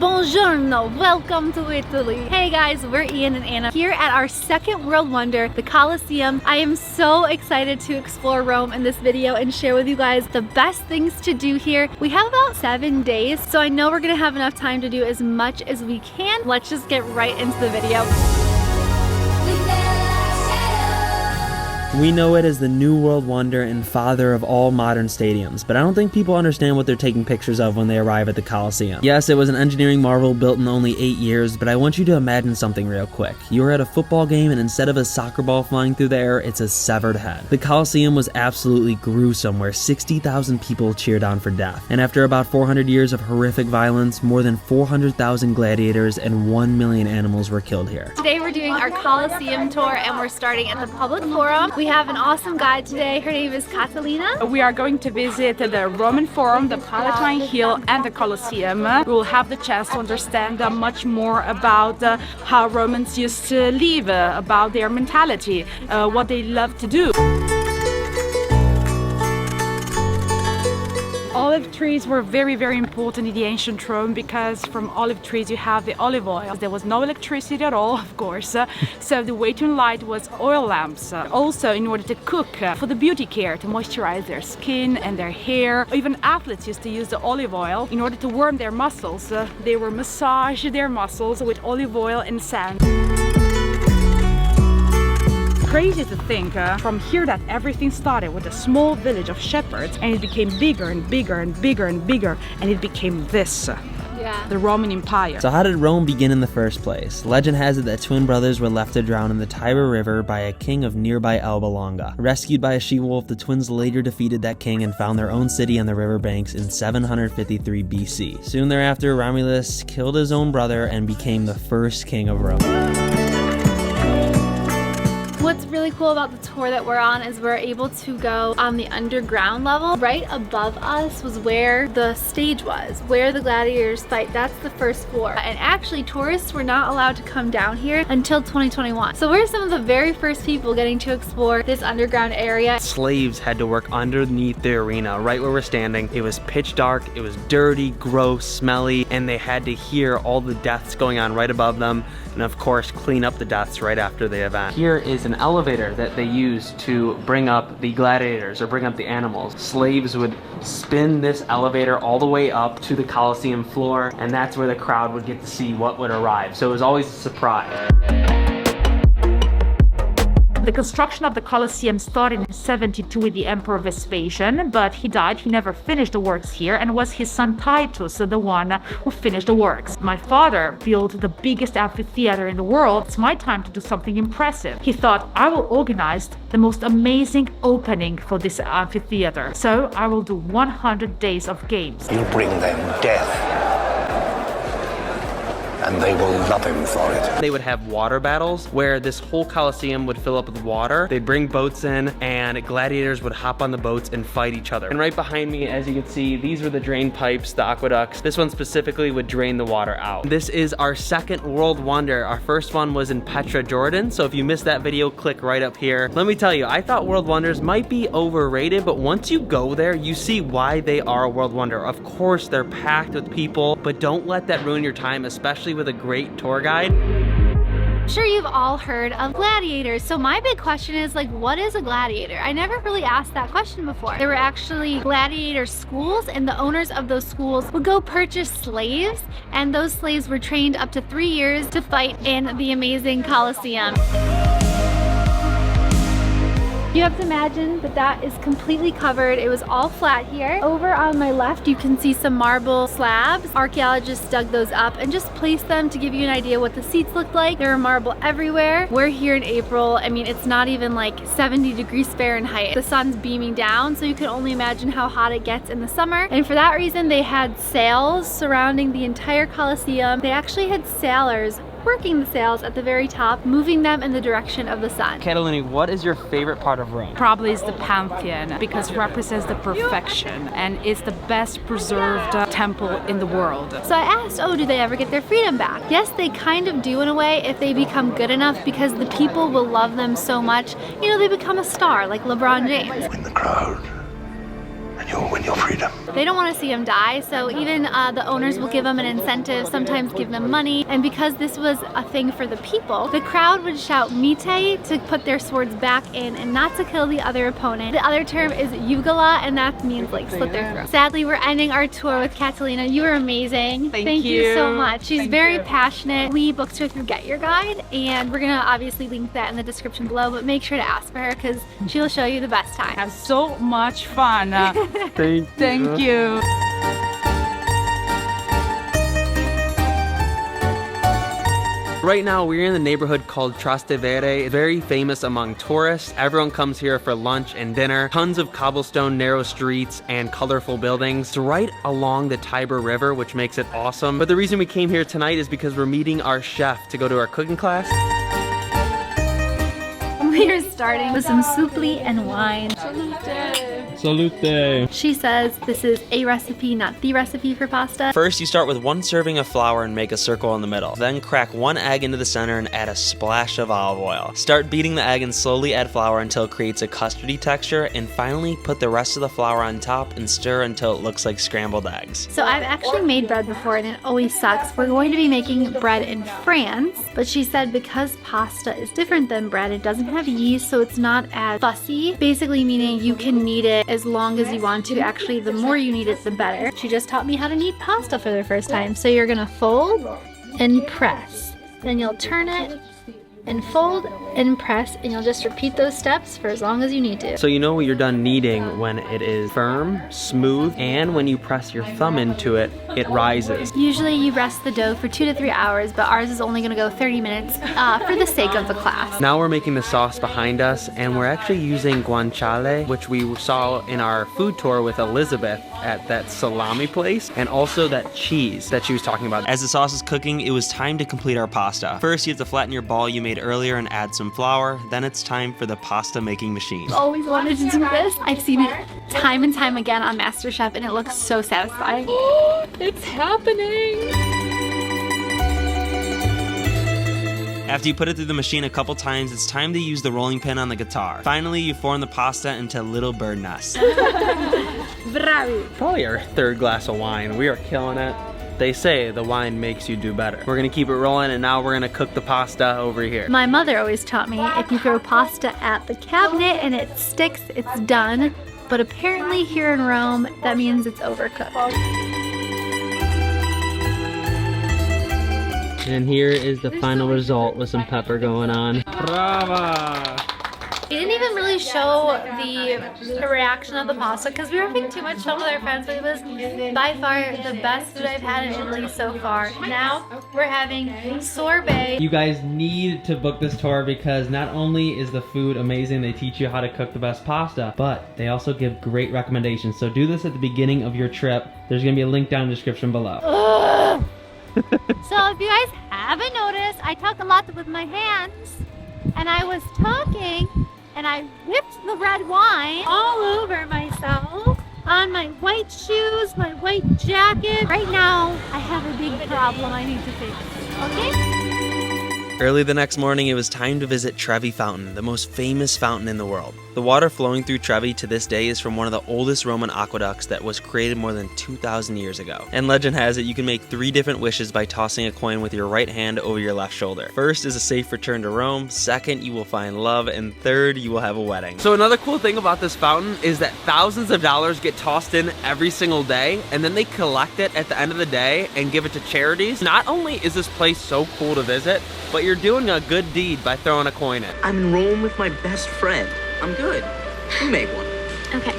Buongiorno, welcome to Italy. Hey guys, we're Ian and Anna here at our second world wonder, the Colosseum. I am so excited to explore Rome in this video and share with you guys the best things to do here. We have about 7 days, so I know we're gonna have enough time to do as much as we can. Let's just get right into the video. We know it as the new world wonder and father of all modern stadiums, but I don't think people understand what they're taking pictures of when they arrive at the Colosseum. Yes, it was an engineering marvel built in only 8 years, but I want you to imagine something real quick. You are at a football game and instead of a soccer ball flying through the air, it's a severed head. The Colosseum was absolutely gruesome, where 60,000 people cheered on for death. And after about 400 years of horrific violence, more than 400,000 gladiators and 1 million animals were killed here. Today we're doing our Colosseum tour and we're starting at the public forum. We have an awesome guide today. Her name is Catalina. We are going to visit the Roman Forum, the Palatine Hill and the Colosseum. We will have the chance to understand much more about how Romans used to live, about their mentality, what they love to do. Olive trees were very, very important in the ancient Rome because from olive trees you have the olive oil. There was no electricity at all, of course, so the way to enlight was oil lamps. Also, in order to cook, for the beauty care, to moisturize their skin and their hair. Even athletes used to use the olive oil in order to warm their muscles. They were massage their muscles with olive oil and sand. Crazy to think from here that everything started with a small village of shepherds and it became bigger and bigger and bigger and bigger and it became this. The Roman Empire. So how did Rome begin in the first place? Legend has it that twin brothers were left to drown in the Tiber River by a king of nearby Alba Longa. Rescued by a she-wolf, the twins later defeated that king and found their own city on the river banks in 753 BC. Soon thereafter, Romulus killed his own brother and became the first king of Rome. What's really cool about the tour that we're on is we're able to go on the underground level. Right above us was where the stage was, where the gladiators fight. That's the first floor. And actually, tourists were not allowed to come down here until 2021. So we're some of the very first people getting to explore this underground area. Slaves had to work underneath the arena, right where we're standing. It was pitch dark, it was dirty, gross, smelly, and they had to hear all the deaths going on right above them, and of course clean up the deaths right after the event. Here is an elevator that they used to bring up the gladiators or bring up the animals. Slaves would spin this elevator all the way up to the Colosseum floor, and that's where the crowd would get to see what would arrive. So it was always a surprise. The construction of the Colosseum started in 72 with the Emperor Vespasian, but he died. He never finished the works here, and it was his son Titus, the one who finished the works. My father built the biggest amphitheater in the world. It's my time to do something impressive. He thought, I will organize the most amazing opening for this amphitheater. So I will do 100 days of games. You bring them death, and they will love him for it. They would have water battles where this whole Colosseum would fill up with water. They'd bring boats in and gladiators would hop on the boats and fight each other. And right behind me, as you can see, these were the drain pipes, the aqueducts. This one specifically would drain the water out. This is our second world wonder. Our first one was in Petra, Jordan. So if you missed that video, click right up here. Let me tell you, I thought world wonders might be overrated, but once you go there, you see why they are a world wonder. Of course, they're packed with people, but don't let that ruin your time, especially with a great tour guide. I'm sure you've all heard of gladiators. So my big question is, like, what is a gladiator? I never really asked that question before. There were actually gladiator schools, and the owners of those schools would go purchase slaves, and those slaves were trained up to 3 years to fight in the amazing Colosseum. You have to imagine that that is completely covered. It was all flat here. Over on my left, you can see some marble slabs. Archaeologists dug those up and just placed them to give you an idea what the seats looked like. There were marble everywhere. We're here in April. I mean, it's not even like 70 degrees Fahrenheit. The sun's beaming down, so you can only imagine how hot it gets in the summer. And for that reason, they had sails surrounding the entire Colosseum. They actually had sailors working the sails at the very top, moving them in the direction of the sun. Catalina, what is your favorite part of Rome? Probably is the Pantheon because it represents the perfection and it's the best preserved temple in the world. So I asked, oh, do they ever get their freedom back? Yes, they kind of do in a way if they become good enough because the people will love them so much. You know, they become a star like LeBron James. Win the crowd and you'll win win your freedom. They don't want to see him die, so even the owners will give him an incentive, sometimes give them money. And because this was a thing for the people, the crowd would shout "Mite" to put their swords back in and not to kill the other opponent. The other term is "Jugula," and that means like slit their throat. Sadly, we're ending our tour with Catalina. You were amazing. Thank you so much. She's very passionate. We booked her through Get Your Guide, and we're gonna obviously link that in the description below, but make sure to ask for her because she'll show you the best time. Have so much fun. Thank you. Right now, we're in the neighborhood called Trastevere, very famous among tourists. Everyone comes here for lunch and dinner. Tons of cobblestone, narrow streets, and colorful buildings. It's right along the Tiber River, which makes it awesome. But the reason we came here tonight is because we're meeting our chef to go to our cooking class. We are starting with some soupli and wine. Salute! She says this is a recipe, not the recipe for pasta. First, you start with 1 serving of flour and make a circle in the middle. Then crack 1 egg into the center and add a splash of olive oil. Start beating the egg and slowly add flour until it creates a custardy texture, and finally put the rest of the flour on top and stir until it looks like scrambled eggs. So I've actually made bread before and it always sucks. We're going to be making bread in France, but she said because pasta is different than bread, it doesn't have yeast, so it's not as fussy. Basically meaning you can knead it as long as you want to. Actually, the more you knead it, the better. She just taught me how to knead pasta for the first time. So you're gonna fold and press. Then you'll turn it and fold and press, and you'll just repeat those steps for as long as you need to. So you know you're done kneading when it is firm, smooth, and when you press your thumb into it, it rises. Usually you rest the dough for 2 to 3 hours, but ours is only gonna go 30 minutes for the sake of the class. Now we're making the sauce behind us, and we're actually using guanciale, which we saw in our food tour with Elizabeth at that salami place, and also that cheese that she was talking about. As the sauce is cooking, it was time to complete our pasta. First, you have to flatten your ball you made earlier and add some flour. Then it's time for the pasta making machine. Always wanted to do this. I've seen it time and time again on MasterChef, and it looks so satisfying. It's happening! After you put it through the machine a couple times, it's time to use the rolling pin on the guitar. Finally, you form the pasta into little bird nests. Bravi! Probably our 3rd glass of wine. We are killing it. They say the wine makes you do better. We're gonna keep it rolling, and now we're gonna cook the pasta over here. My mother always taught me if you throw pasta at the cabinet and it sticks, it's done. But apparently here in Rome, that means it's overcooked. And here is the final result with some pepper going on. Brava! It didn't even really show the reaction of the pasta because we were having too much fun with our friends, but it was by far the best food I've had in Italy so far. Now we're having sorbet. You guys need to book this tour because not only is the food amazing, they teach you how to cook the best pasta, but they also give great recommendations. So do this at the beginning of your trip. There's gonna be a link down in the description below. So if you guys haven't noticed, I talk a lot with my hands, and I was talking and I whipped the red wine all over myself, on my white shoes, my white jacket. Right now, I have a big problem I need to fix, okay? Early the next morning, it was time to visit Trevi Fountain, the most famous fountain in the world. The water flowing through Trevi to this day is from one of the oldest Roman aqueducts that was created more than 2,000 years ago. And legend has it you can make 3 different wishes by tossing a coin with your right hand over your left shoulder. First is a safe return to Rome, second you will find love, and third you will have a wedding. So another cool thing about this fountain is that thousands of dollars get tossed in every single day, and then they collect it at the end of the day and give it to charities. Not only is this place so cool to visit, but you're doing a good deed by throwing a coin in. I'm in Rome with my best friend. I'm good. We made one. Okay.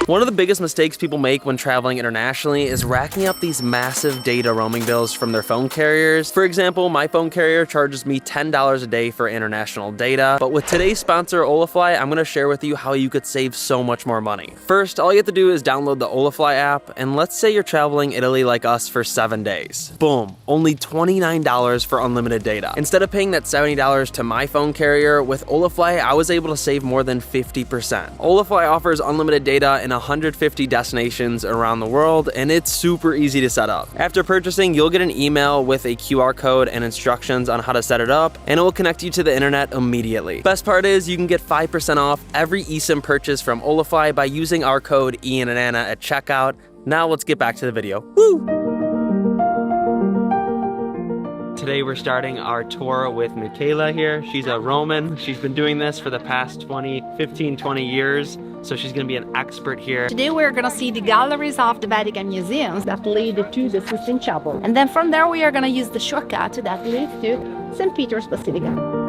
One of the biggest mistakes people make when traveling internationally is racking up these massive data roaming bills from their phone carriers. For example, my phone carrier charges me $10 a day for international data, but with today's sponsor, Olafly, I'm gonna share with you how you could save so much more money. First, all you have to do is download the Olafly app, and let's say you're traveling Italy like us for 7 days. Boom, only $29 for unlimited data. Instead of paying that $70 to my phone carrier, with Olafly, I was able to save more than 50%. Olafly offers unlimited data in 150 destinations around the world, and it's super easy to set up. After purchasing, you'll get an email with a QR code and instructions on how to set it up, and it will connect you to the internet immediately. Best part is you can get 5% off every eSIM purchase from Olify by using our code Ian and Anna at checkout. Now let's get back to the video. Woo! Today we're starting our tour with Michaela here. She's a Roman. She's been doing this for the past 15, 20 years. So she's gonna be an expert here. Today we're gonna see the galleries of the Vatican museums that lead to the Sistine Chapel. And then from there we are gonna use the shortcut that leads to St. Peter's Basilica.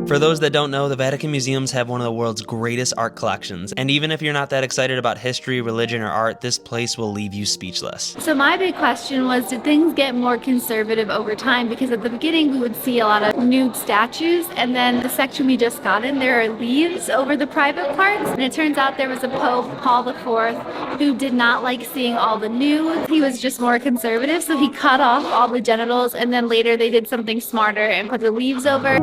For those that don't know, the Vatican museums have one of the world's greatest art collections, and even if you're not that excited about history, religion, or art, this place will leave you speechless. So my big question was, did things get more conservative over time? Because at the beginning we would see a lot of nude statues, and then the section we just got in, there are leaves over the private parts, and it turns out there was a Pope, Paul IV, who did not like seeing all the nude. He was just more conservative, so he cut off all the genitals, and then later they did something smarter and put the leaves over.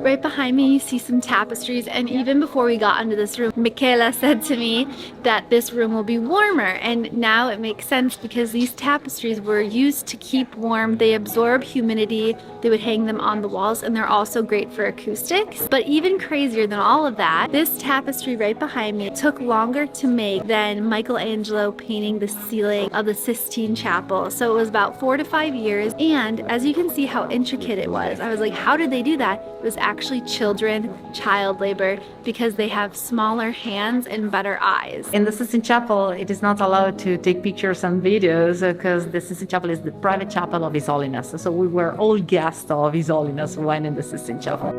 Right behind me you see some tapestries, and even before we got into this room, Michaela said to me that this room will be warmer, and now it makes sense because these tapestries were used to keep warm. They absorb humidity, they would hang them on the walls, and they're also great for acoustics. But even crazier than all of that, this tapestry right behind me took longer to make than Michelangelo painting the ceiling of the Sistine Chapel. So it was about 4 to 5 years, and as you can see how intricate it was, I was like, how did they do that? It was actually child labor, because they have smaller hands and better eyes. In the Sistine Chapel, it is not allowed to take pictures and videos because the Sistine Chapel is the private chapel of His Holiness. So we were all guests of His Holiness when in the Sistine Chapel.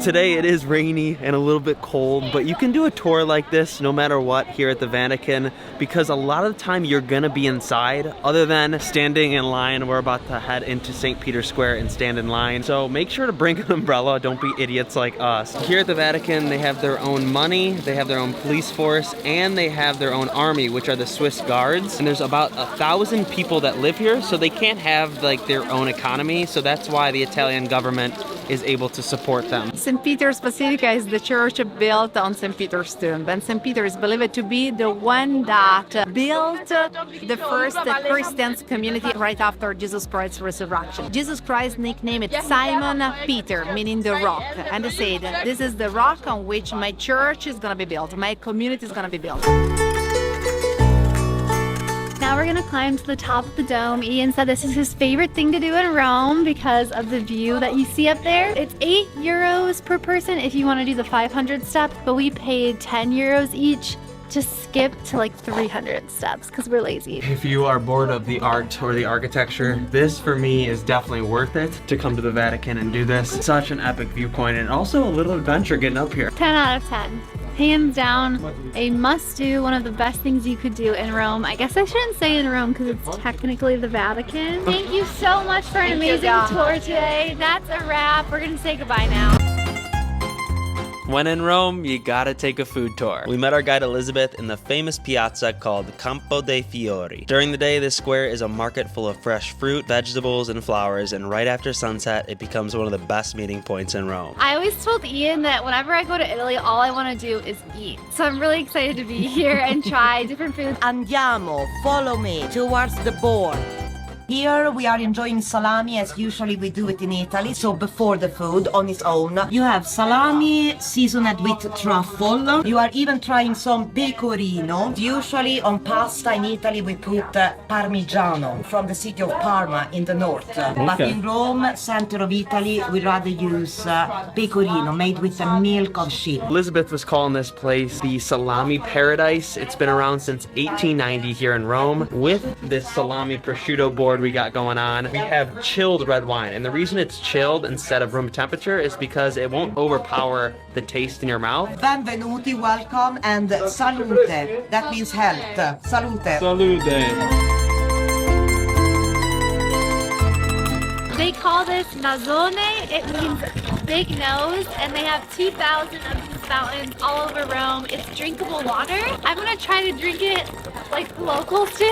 Today it is rainy and a little bit cold, but you can do a tour like this no matter what here at the Vatican, because a lot of the time you're gonna be inside other than standing in line. We're about to head into St. Peter Square and stand in line. So make sure to bring an umbrella, don't be idiots like us. Here at the Vatican, they have their own money, they have their own police force, and they have their own army, which are the Swiss Guards. And there's about 1,000 people that live here, so they can't have like their own economy. So that's why the Italian government is able to support them. St. Peter's Basilica is the church built on St. Peter's tomb, and St. Peter is believed to be the one that built the first Christian community right after Jesus Christ's resurrection. Jesus Christ nicknamed it Simon Peter, meaning the rock, and they said, this is the rock on which my church is going to be built, my community is going to be built. Now we're gonna climb to the top of the dome. Ian said this is his favorite thing to do in Rome because of the view that you see up there. It's €8 per person if you want to do the 500 steps, but we paid 10 euros each to skip to like 300 steps because we're lazy. If you are bored of the art or the architecture, this for me is definitely worth it to come to the Vatican and do this. Such an epic viewpoint, and also a little adventure getting up here. 10 out of 10. Hands down, a must-do, one of the best things you could do in Rome. I guess I shouldn't say in Rome because it's technically the Vatican. Thank you so much for an amazing tour today. That's a wrap. We're gonna say goodbye now. When in Rome, you gotta take a food tour. We met our guide Elizabeth in the famous piazza called Campo dei Fiori. During the day, this square is a market full of fresh fruit, vegetables, and flowers, and right after sunset, it becomes one of the best meeting points in Rome. I always told Ian that whenever I go to Italy, all I want to do is eat. So I'm really excited to be here and try different foods. Andiamo, follow me, towards the board. Here we are enjoying salami as usually we do it in Italy, so before the food on its own. You have salami seasoned with truffle. You are even trying some pecorino. Usually on pasta in Italy we put Parmigiano from the city of Parma in the north. But in Rome, center of Italy, we rather use pecorino made with the milk of sheep. Elizabeth was calling this place the salami paradise. It's been around since 1890 here in Rome. With this salami prosciutto board we got going on, we have chilled red wine, and the reason it's chilled instead of room temperature is because it won't overpower the taste in your mouth. Benvenuti, welcome, and salute. That means health. Salute. Salute. They call this nasone. It means big nose, and they have 2,000 of these fountains all over Rome. It's drinkable water. I'm gonna try to drink it like the locals do.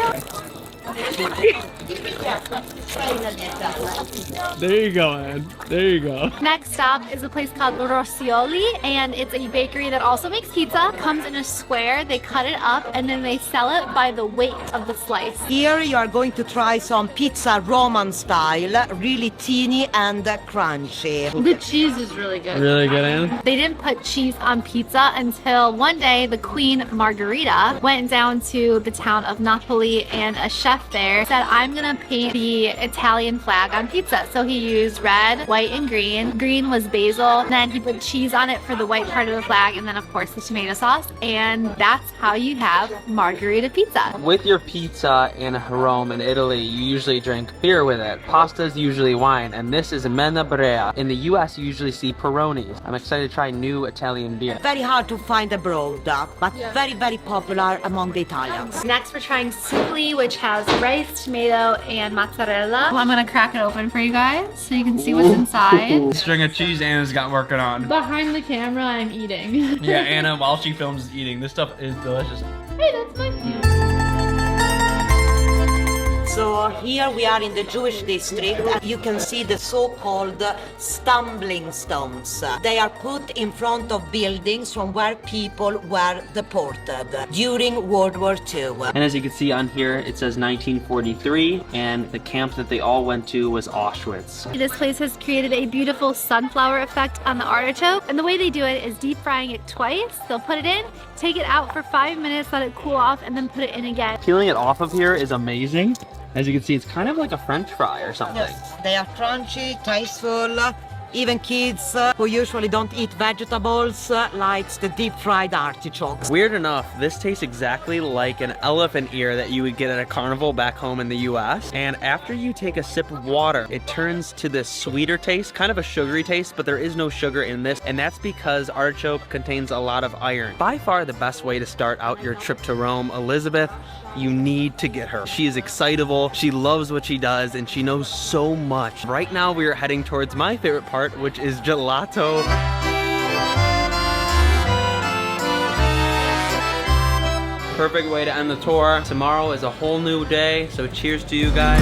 There you go, Ann. There you go. Next stop is a place called Rossioli, and it's a bakery that also makes pizza. Comes in a square, they cut it up, and then they sell it by the weight of the slice. Here you are going to try some pizza Roman style, really teeny and crunchy. The cheese is really good. Really good, Ann? They didn't put cheese on pizza until one day the Queen Margherita went down to the town of Napoli, and a chef there said, I'm gonna paint the Italian flag on pizza. So he used red, white, and green. Green was basil. Then he put cheese on it for the white part of the flag, and then of course the tomato sauce. And that's how you have margherita pizza. With your pizza in Rome in Italy, you usually drink beer with it. Pasta is usually wine, and this is Menabrea. In the US, you usually see Peronis. I'm excited to try new Italian beer. Very hard to find abroad, but very, very popular among the Italians. Next we're trying soupli, which has rice, tomato, and mozzarella. Well, I'm gonna crack it open for you guys so you can see what's inside. String of cheese Anna's got working on. Behind the camera, I'm eating. Yeah, Anna, while she films, is eating. This stuff is delicious. Hey, that's my food. So here we are in the Jewish district, and you can see the so-called stumbling stones. They are put in front of buildings from where people were deported during World War II. And as you can see on here, it says 1943, and the camp that they all went to was Auschwitz. This place has created a beautiful sunflower effect on the artichoke, and the way they do it is deep frying it twice. They'll put it in, take it out for 5 minutes, let it cool off, and then put it in again. Peeling it off of here is amazing. As you can see, it's kind of like a French fry or something. Yes, they are crunchy, tasteful. Even kids who usually don't eat vegetables likes the deep fried artichokes. Weird enough, this tastes exactly like an elephant ear that you would get at a carnival back home in the US. And after you take a sip of water, it turns to this sweeter taste, kind of a sugary taste, but there is no sugar in this. And that's because artichoke contains a lot of iron. By far the best way to start out your trip to Rome. Elizabeth, you need to get her. She is excitable, she loves what she does, and she knows so much. Right now we are heading towards my favorite part, which is gelato. Perfect way to end the tour. Tomorrow is a whole new day, so cheers to you guys.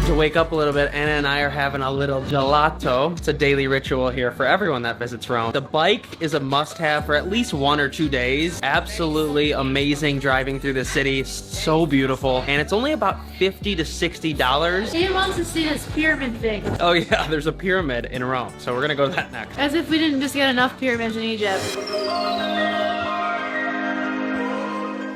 To wake up a little bit, Anna and I are having a little gelato. It's a daily ritual here for everyone that visits Rome. The bike is a must-have for at least 1 or 2 days. Absolutely amazing driving through the city. So beautiful. And it's only about $50 to $60. He wants to see this pyramid thing. Oh yeah, there's a pyramid in Rome. So we're gonna go to that next. As if we didn't just get enough pyramids in Egypt.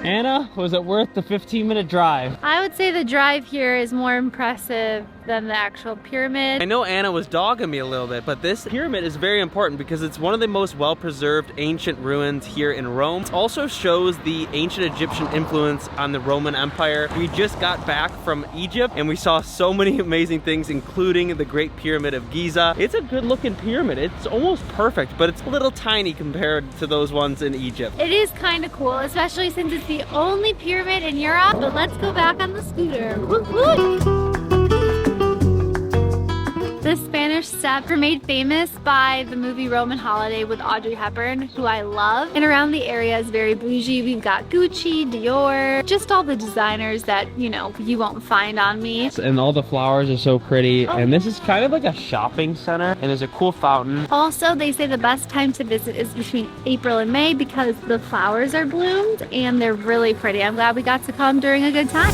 Anna, was it worth the 15-minute drive? I would say the drive here is more impressive than the actual pyramid. I know Anna was dogging me a little bit, but this pyramid is very important because it's one of the most well-preserved ancient ruins here in Rome. It also shows the ancient Egyptian influence on the Roman Empire. We just got back from Egypt and we saw so many amazing things, including the Great Pyramid of Giza. It's a good-looking pyramid. It's almost perfect, but it's a little tiny compared to those ones in Egypt. It is kind of cool, especially since it's the only pyramid in Europe. But let's go back on the scooter. Woo-hoo! The Spanish Steps were made famous by the movie Roman Holiday with Audrey Hepburn, who I love. And around the area is very bougie. We've got Gucci, Dior, just all the designers that, you know, you won't find on me. And all the flowers are so pretty. And this is kind of like a shopping center. And there's a cool fountain. Also, they say the best time to visit is between April and May because the flowers are bloomed and they're really pretty. I'm glad we got to come during a good time.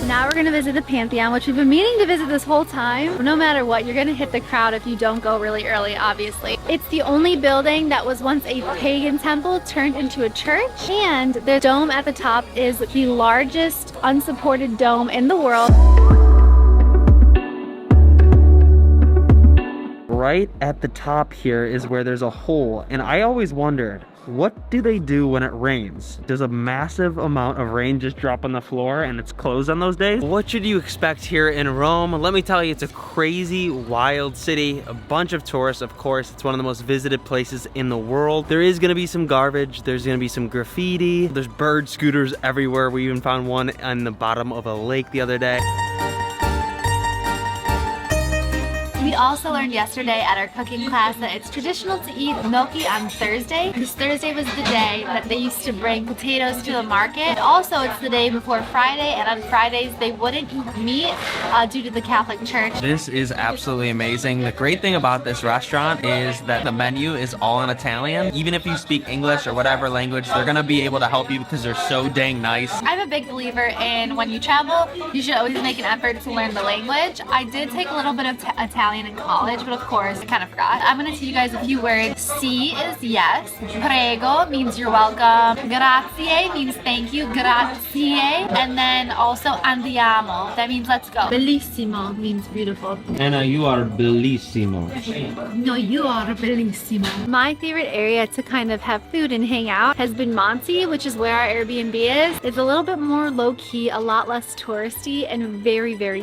Now we're gonna visit the Pantheon, which we've been meaning to visit this whole time. No matter what, you're gonna hit the crowd if you don't go really early, obviously. It's the only building that was once a pagan temple turned into a church, and the dome at the top is the largest unsupported dome in the world. Right at the top here is where there's a hole, and I always wondered, what do they do when it rains? Does a massive amount of rain just drop on the floor and it's closed on those days? What should you expect here in Rome? Let me tell you, it's a crazy, wild city. A bunch of tourists, of course. It's one of the most visited places in the world. There is gonna be some garbage. There's gonna be some graffiti. There's bird scooters everywhere. We even found one on the bottom of a lake the other day. We We also learned yesterday at our cooking class that it's traditional to eat gnocchi on Thursday, because Thursday was the day that they used to bring potatoes to the market. Also, it's the day before Friday, and on Fridays they wouldn't eat meat due to the Catholic Church. This is absolutely amazing. The great thing about this restaurant is that the menu is all in Italian. Even if you speak English or whatever language, they're gonna be able to help you because they're so dang nice. I'm a big believer in when you travel, you should always make an effort to learn the language. I did take a little bit of Italian in college, but of course, I kind of forgot. I'm gonna teach you guys a few words. Si is yes. Prego means you're welcome. Grazie means thank you. Grazie. And then also andiamo. That means let's go. Bellissimo means beautiful. Anna, you are bellissimo. No, you are bellissimo. My favorite area to kind of have food and hang out has been Monty, which is where our Airbnb is. It's a little bit more low-key, a lot less touristy, and very, very